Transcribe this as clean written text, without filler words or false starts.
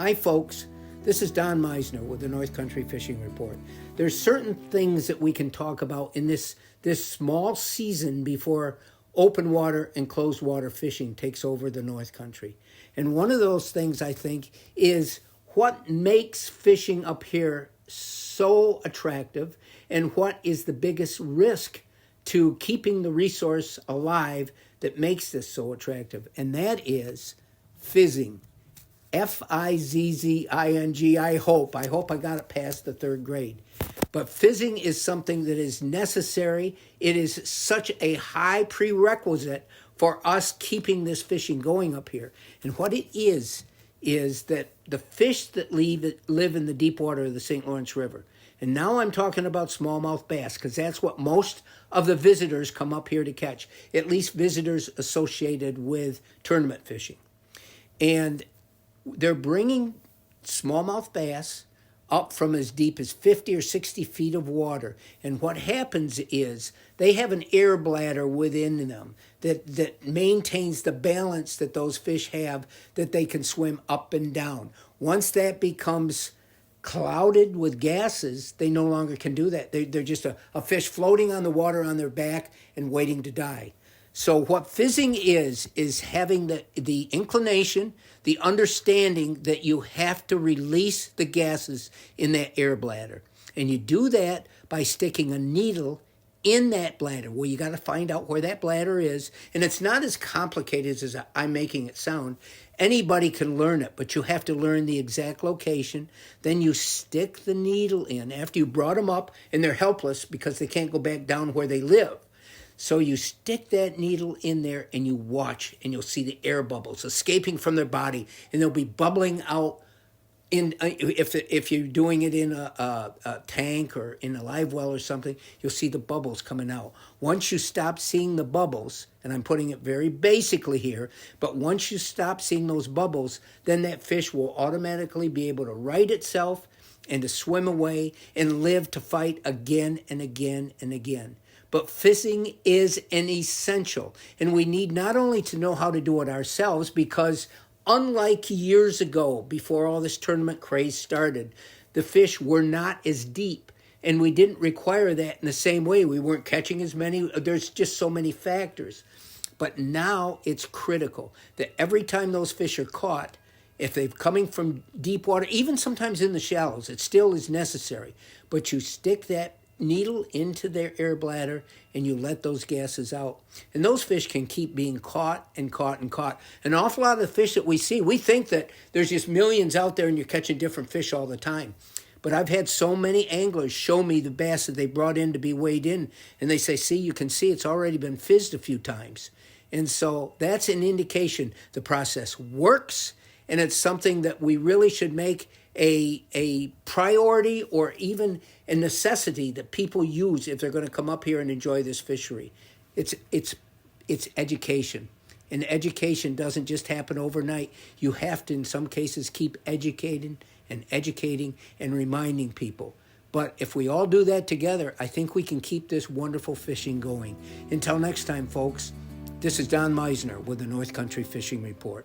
Hi folks, this is Don Meissner with the North Country Fishing Report. There's certain things that we can talk about in this small season before open water and closed water fishing takes over the North Country. And one of those things, I think, is what makes fishing up here so attractive and what is the biggest risk to keeping the resource alive that makes this so attractive. And that is fizzing. F-I-Z-Z-I-N-G. I hope I got it past the third grade. But fizzing is something that is necessary. It is such a high prerequisite for us keeping this fishing going up here. And what it is that the fish that live in the deep water of the St. Lawrence River, and now I'm talking about smallmouth bass because that's what most of the visitors come up here to catch, at least visitors associated with tournament fishing. And they're bringing smallmouth bass up from as deep as 50 or 60 feet of water. And what happens is they have an air bladder within them that maintains the balance that those fish have, that they can swim up and down. Once that becomes clouded with gases, they no longer can do that. They're just a fish floating on the water on their back and waiting to die. So what fizzing is having the inclination, the understanding that you have to release the gases in that air bladder. And you do that by sticking a needle in that bladder. Well, you got to find out where that bladder is. And it's not as complicated as I'm making it sound. Anybody can learn it, but you have to learn the exact location. Then you stick the needle in after you brought them up, and they're helpless because they can't go back down where they live. So you stick that needle in there and you watch, and you'll see the air bubbles escaping from their body, and they'll be bubbling out. If you're doing it in a tank or in a live well or something, you'll see the bubbles coming out. Once you stop seeing the bubbles, and I'm putting it very basically here, but once you stop seeing those bubbles, then that fish will automatically be able to right itself and to swim away and live to fight again and again and again. But fizzing is an essential, and we need not only to know how to do it ourselves, because unlike years ago, before all this tournament craze started, the fish were not as deep, and we didn't require that in the same way. We weren't catching as many. There's just so many factors. But now it's critical that every time those fish are caught, if they're coming from deep water, even sometimes in the shallows, it still is necessary. But you stick that needle into their air bladder and you let those gases out. And those fish can keep being caught and caught and caught. An awful lot of the fish that we see, we think that there's just millions out there and you're catching different fish all the time. But I've had so many anglers show me the bass that they brought in to be weighed in, and they say, see, you can see it's already been fizzed a few times. And so that's an indication the process works, and it's something that we really should make a priority or even a necessity that people use if they're going to come up here and enjoy this fishery. It's education. And education doesn't just happen overnight. You have to, in some cases, keep educating and reminding people. But if we all do that together, I think we can keep this wonderful fishing going. Until next time, folks, this is Don Meissner with the North Country Fishing Report.